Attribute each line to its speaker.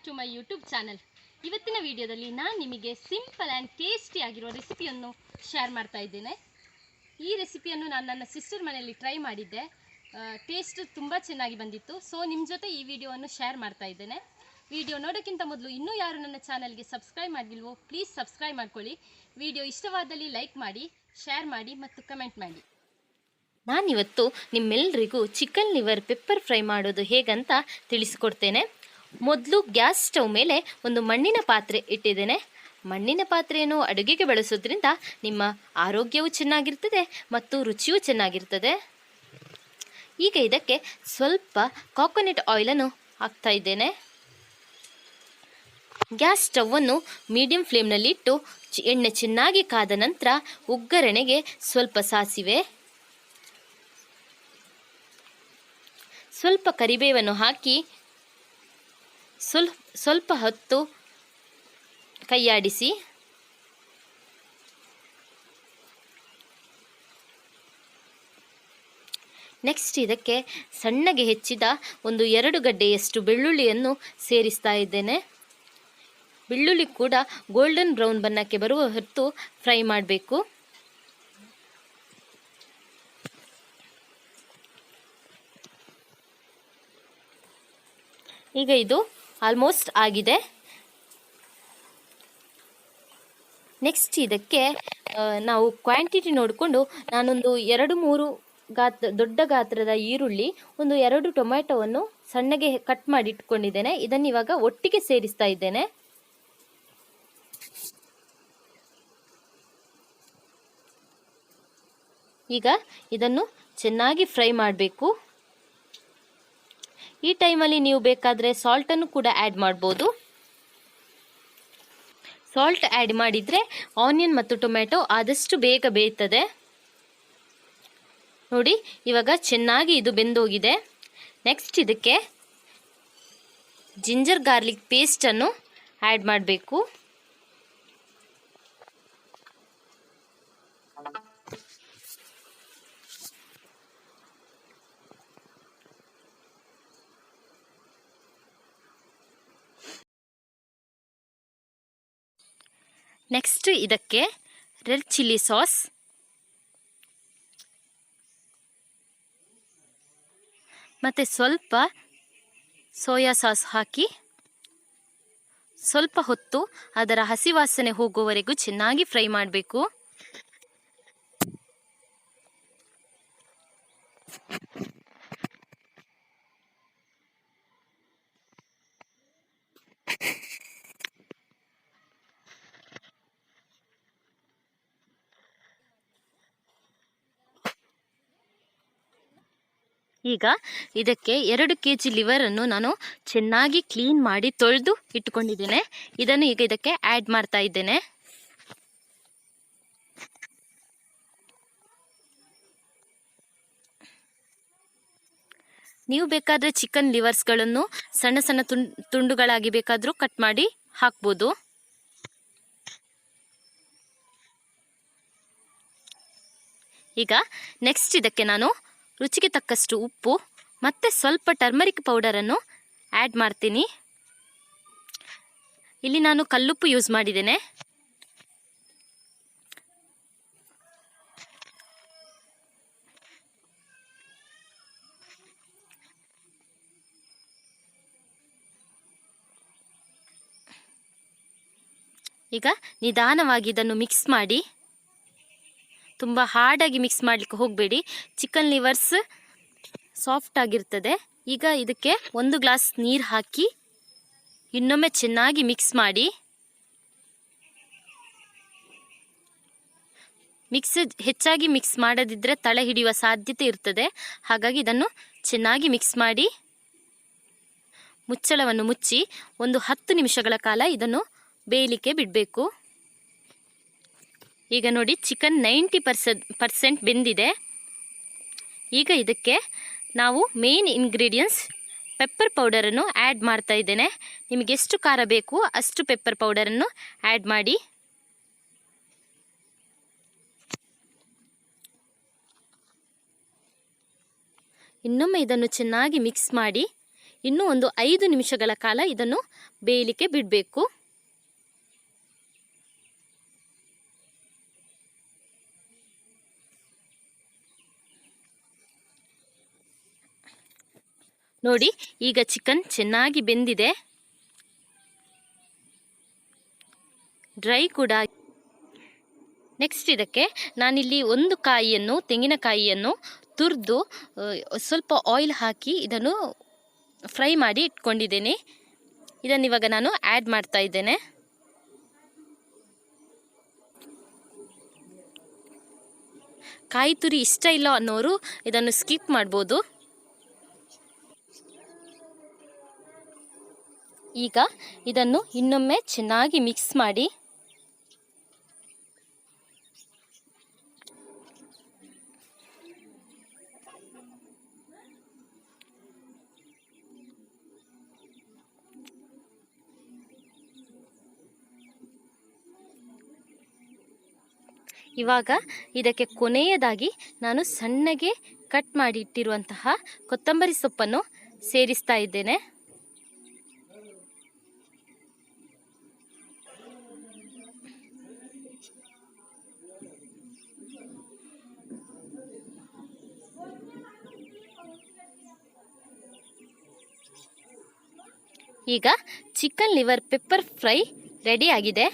Speaker 1: To my YouTube channel. ಇವತ್ತಿನ ವಿಡಿಯೋದಲ್ಲಿ ನಾನು ನಿಮಗೆ ಸಿಂಪಲ್ ಆ್ಯಂಡ್ ಟೇಸ್ಟಿ ಆಗಿರೋ ರೆಸಿಪಿಯನ್ನು ಶೇರ್ ಮಾಡ್ತಾ ಇದ್ದೇನೆ. ಈ ರೆಸಿಪಿಯನ್ನು ನಾನು ನನ್ನ ಸಿಸ್ಟರ್ ಮನೆಯಲ್ಲಿ ಟ್ರೈ ಮಾಡಿದ್ದೆ. ಟೇಸ್ಟ್ ತುಂಬ ಚೆನ್ನಾಗಿ ಬಂದಿತ್ತು. ಸೊ ನಿಮ್ಮ ಜೊತೆ ಈ ವಿಡಿಯೋವನ್ನು ಶೇರ್ ಮಾಡ್ತಾ ಇದ್ದೇನೆ. ವಿಡಿಯೋ ನೋಡೋಕ್ಕಿಂತ ಮೊದಲು ಇನ್ನೂ ಯಾರು ನನ್ನ ಚಾನಲ್ಗೆ ಸಬ್ಸ್ಕ್ರೈಬ್ ಮಾಡಿಲ್ವೋ ಪ್ಲೀಸ್ ಸಬ್ಸ್ಕ್ರೈಬ್ ಮಾಡ್ಕೊಳ್ಳಿ. ವಿಡಿಯೋ ಇಷ್ಟವಾದಲ್ಲಿ ಲೈಕ್ ಮಾಡಿ, ಶೇರ್ ಮಾಡಿ ಮತ್ತು ಕಮೆಂಟ್ ಮಾಡಿ. ನಾನಿವತ್ತು ನಿಮ್ಮೆಲ್ಲರಿಗೂ ಚಿಕನ್ ಲಿವರ್ ಪೆಪ್ಪರ್ ಫ್ರೈ ಮಾಡೋದು ಹೇಗಂತ ತಿಳಿಸಿಕೊಡ್ತೇನೆ. ಮೊದಲು ಗ್ಯಾಸ್ ಸ್ಟವ್ ಮೇಲೆ ಒಂದು ಮಣ್ಣಿನ ಪಾತ್ರೆ ಇಟ್ಟಿದ್ದೇನೆ. ಮಣ್ಣಿನ ಪಾತ್ರೆಯನ್ನು ಅಡುಗೆಗೆ ಬಳಸೋದ್ರಿಂದ ನಿಮ್ಮ ಆರೋಗ್ಯವೂ ಚೆನ್ನಾಗಿರ್ತದೆ ಮತ್ತು ರುಚಿಯೂ ಚೆನ್ನಾಗಿರ್ತದೆ. ಈಗ ಇದಕ್ಕೆ ಸ್ವಲ್ಪ ಕೋಕೋನಟ್ ಆಯಿಲನ್ನು ಹಾಕ್ತಾ ಇದ್ದೇನೆ. ಗ್ಯಾಸ್ ಸ್ಟವನ್ನು ಮೀಡಿಯಂ ಫ್ಲೇಮ್ನಲ್ಲಿ ಇಟ್ಟು ಎಣ್ಣೆ ಚೆನ್ನಾಗಿ ಕಾದ ನಂತರ ಒಗ್ಗರಣೆಗೆ ಸ್ವಲ್ಪ ಸಾಸಿವೆ, ಸ್ವಲ್ಪ ಕರಿಬೇವನ್ನು ಹಾಕಿ ಸ್ವಲ್ಪ ಹೊತ್ತು ಕೈಯಾಡಿಸಿ ನೆಕ್ಸ್ಟ್ ಇದಕ್ಕೆ ಸಣ್ಣಗೆ ಹೆಚ್ಚಿದ ಒಂದು 2 ಗಡ್ಡೆಯಷ್ಟು ಬೆಳ್ಳುಳ್ಳಿಯನ್ನು ಸೇರಿಸ್ತಾ ಇದ್ದೇನೆ. ಬೆಳ್ಳುಳ್ಳಿ ಕೂಡ ಗೋಲ್ಡನ್ ಬ್ರೌನ್ ಬಣ್ಣಕ್ಕೆ ಬರುವ ಹೊತ್ತು ಫ್ರೈ ಮಾಡಬೇಕು. ಈಗ ಇದು ಆಲ್ಮೋಸ್ಟ್ ಆಗಿದೆ. ನೆಕ್ಸ್ಟ್ ಇದಕ್ಕೆ ನಾವು ಕ್ವಾಂಟಿಟಿ ನೋಡಿಕೊಂಡು ನಾನೊಂದು 2-3 ದೊಡ್ಡ ಗಾತ್ರದ ಈರುಳ್ಳಿ, ಒಂದು 2 ಟೊಮೆಟೊವನ್ನು ಸಣ್ಣಗೆ ಕಟ್ ಮಾಡಿ ಇಟ್ಕೊಂಡಿದ್ದೇನೆ. ಇದನ್ನು ಇವಾಗ ಒಟ್ಟಿಗೆ ಸೇರಿಸ್ತಾ ಇದ್ದೇನೆ. ಈಗ ಇದನ್ನು ಚೆನ್ನಾಗಿ ಫ್ರೈ ಮಾಡಬೇಕು. ಈ ಟೈಮಲ್ಲಿ ನೀವು ಬೇಕಾದರೆ ಸಾಲ್ಟನ್ನು ಕೂಡ ಆ್ಯಡ್ ಮಾಡ್ಬೋದು. ಸಾಲ್ಟ್ ಆ್ಯಡ್ ಮಾಡಿದರೆ ಆನಿಯನ್ ಮತ್ತು ಟೊಮೆಟೊ ಆದಷ್ಟು ಬೇಗ ಬೇಯ್ತದೆ. ನೋಡಿ, ಇವಾಗ ಚೆನ್ನಾಗಿ ಇದು ಬೆಂದೋಗಿದೆ. ನೆಕ್ಸ್ಟ್ ಇದಕ್ಕೆ ಜಿಂಜರ್ ಗಾರ್ಲಿಕ್ ಪೇಸ್ಟನ್ನು ಆ್ಯಡ್ ಮಾಡಬೇಕು. ನೆಕ್ಸ್ಟ್ ಇದಕ್ಕೆ ರೆಡ್ ಚಿಲ್ಲಿ ಸಾಸ್, ಮತ್ತು ಸ್ವಲ್ಪ ಸೋಯಾ ಸಾಸ್ ಹಾಕಿ ಸ್ವಲ್ಪ ಹೊತ್ತು ಅದರ ಹಸಿ ವಾಸನೆ ಹೋಗುವವರೆಗೂ ಚೆನ್ನಾಗಿ ಫ್ರೈ ಮಾಡಬೇಕು. ಈಗ ಇದಕ್ಕೆ 2 kg ಲಿವರನ್ನು ನಾನು ಚೆನ್ನಾಗಿ ಕ್ಲೀನ್ ಮಾಡಿ ತೊಳೆದು ಇಟ್ಕೊಂಡಿದ್ದೇನೆ. ಇದನ್ನು ಈಗ ಇದಕ್ಕೆ ಆ್ಯಡ್ ಮಾಡ್ತಾ ಇದ್ದೇನೆ. ನೀವು ಬೇಕಾದರೆ ಚಿಕನ್ ಲಿವರ್ಸ್ಗಳನ್ನು ಸಣ್ಣ ಸಣ್ಣ ತುಂಡುಗಳಾಗಿ ಬೇಕಾದರೂ ಕಟ್ ಮಾಡಿ ಹಾಕ್ಬೋದು. ಈಗ ನೆಕ್ಸ್ಟ್ ಇದಕ್ಕೆ ನಾನು ರುಚಿಗೆ ತಕ್ಕಷ್ಟು ಉಪ್ಪು ಮತ್ತು ಸ್ವಲ್ಪ ಟರ್ಮರಿಕ್ ಪೌಡರನ್ನು ಆ್ಯಡ್ ಮಾಡ್ತೀನಿ. ಇಲ್ಲಿ ನಾನು ಕಲ್ಲುಪ್ಪು ಯೂಸ್ ಮಾಡಿದ್ದೇನೆ. ಈಗ ನಿಧಾನವಾಗಿ ಇದನ್ನು ಮಿಕ್ಸ್ ಮಾಡಿ. ತುಂಬ ಹಾರ್ಡಾಗಿ ಮಿಕ್ಸ್ ಮಾಡಲಿಕ್ಕೆ ಹೋಗಬೇಡಿ, ಚಿಕನ್ ಲಿವರ್ಸ್ ಸಾಫ್ಟ್ ಆಗಿರ್ತದೆ. ಈಗ ಇದಕ್ಕೆ 1 ಗ್ಲಾಸ್ ನೀರು ಹಾಕಿ ಇನ್ನೊಮ್ಮೆ ಚೆನ್ನಾಗಿ ಮಿಕ್ಸ್ ಮಾಡಿ. ಹೆಚ್ಚಾಗಿ ಮಿಕ್ಸ್ ಮಾಡದಿದ್ದರೆ ತಳ ಹಿಡಿಯುವ ಸಾಧ್ಯತೆ ಇರ್ತದೆ. ಹಾಗಾಗಿ ಇದನ್ನು ಚೆನ್ನಾಗಿ ಮಿಕ್ಸ್ ಮಾಡಿ ಮುಚ್ಚಳವನ್ನು ಮುಚ್ಚಿ ಒಂದು 10 ನಿಮಿಷಗಳ ಕಾಲ ಇದನ್ನು ಬೇಯಲಿಕ್ಕೆ ಬಿಡಬೇಕು. ಈಗ ನೋಡಿ, ಚಿಕನ್ 90% ಬೆಂದಿದೆ. ಈಗ ಇದಕ್ಕೆ ನಾವು ಮೇನ್ ಇಂಗ್ರೀಡಿಯೆಂಟ್ಸ್ ಪೆಪ್ಪರ್ ಪೌಡರನ್ನು ಆ್ಯಡ್ ಮಾಡ್ತಾ ಇದ್ದೇನೆ. ನಿಮಗೆ ಎಷ್ಟು ಖಾರ ಬೇಕು ಅಷ್ಟು ಪೆಪ್ಪರ್ ಪೌಡರನ್ನು ಆ್ಯಡ್ ಮಾಡಿ. ಇನ್ನೊಮ್ಮೆ ಇದನ್ನು ಚೆನ್ನಾಗಿ ಮಿಕ್ಸ್ ಮಾಡಿ. ಇನ್ನೂ ಒಂದು 5 ನಿಮಿಷಗಳ ಕಾಲ ಇದನ್ನು ಬೇಯಲಿಕ್ಕೆ ಬಿಡಬೇಕು. ನೋಡಿ, ಈಗ ಚಿಕನ್ ಚೆನ್ನಾಗಿ ಬೆಂದಿದೆ, ಡ್ರೈ ಕೂಡ. ನೆಕ್ಸ್ಟ್ ಇದಕ್ಕೆ ನಾನಿಲ್ಲಿ ಒಂದು ತೆಂಗಿನಕಾಯಿಯನ್ನು ತುರಿದು ಸ್ವಲ್ಪ ಆಯಿಲ್ ಹಾಕಿ ಇದನ್ನು ಫ್ರೈ ಮಾಡಿ ಇಟ್ಕೊಂಡಿದ್ದೇನೆ. ಇದನ್ನು ಇವಾಗ ನಾನು ಆ್ಯಡ್ ಮಾಡ್ತಾ ಇದ್ದೇನೆ. ಕಾಯಿ ತುರಿ ಇಷ್ಟ ಇಲ್ಲ ಅನ್ನೋರು ಇದನ್ನು ಸ್ಕಿಪ್ ಮಾಡ್ಬೋದು. ಈಗ ಇದನ್ನು ಇನ್ನೊಮ್ಮೆ ಚೆನ್ನಾಗಿ ಮಿಕ್ಸ್ ಮಾಡಿ ಇವಾಗ ಇದಕ್ಕೆ ಕೊನೆಯದಾಗಿ ನಾನು ಸಣ್ಣಗೆ ಕಟ್ ಮಾಡಿ ಇಟ್ಟಿರುವಂತಹ ಕೊತ್ತಂಬರಿ ಸೊಪ್ಪನ್ನು ಸೇರಿಸ್ತಾ ಇದ್ದೇನೆ. ಈಗ chicken liver pepper fry ready ಆಗಿದೆ.